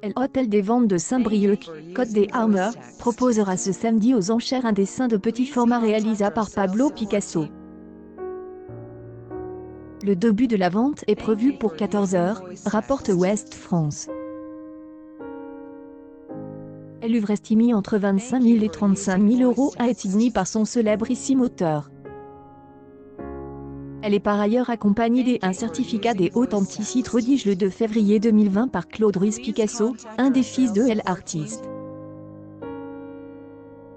L'hôtel des ventes de Saint-Brieuc, Côte des Armeurs, proposera ce samedi aux enchères un dessin de petit format réalisé par Pablo Picasso. Le début de la vente est prévu pour 14 heures, rapporte Ouest France. L'œuvre estimée entre 25 000 et 35 000 euros a été signée par son célébrissime auteur. Elle est par ailleurs accompagnée d'un certificat des authenticité rédigé le 2 février 2020 par Claude Ruiz Picasso, un des fils de l'artiste.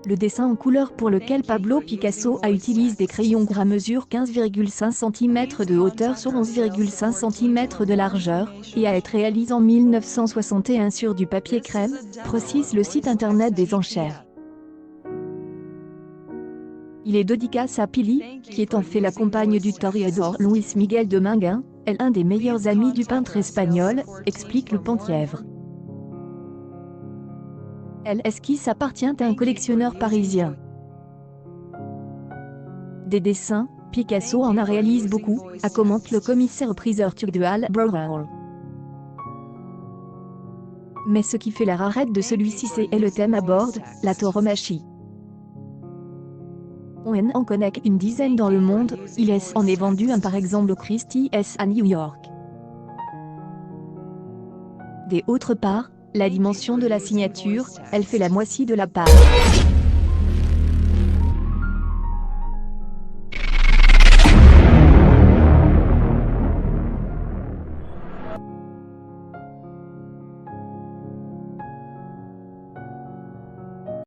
Le dessin en couleur pour lequel Pablo Picasso a utilisé des crayons gras mesure 15,5 cm de hauteur sur 11,5 cm de largeur, et a été réalisé en 1961 sur du papier crème, précise le site internet des enchères. Il est dédicace à Pili, qui est en fait la compagne du toréador Luis Miguel de Minguin, un des meilleurs amis du peintre espagnol, explique le Penthièvre. L'esquisse appartient à un collectionneur parisien. Des dessins, Picasso en a réalisé beaucoup, a commenté le commissaire-priseur turc de Al-Brahal. Mais ce qui fait la rarette de celui-ci c'est le thème à bord, la tauromachie. On en connaît une dizaine dans le monde, en est vendu un par exemple au Christie's à New York. D'autre part, la dimension de la signature, elle fait la moitié de la page.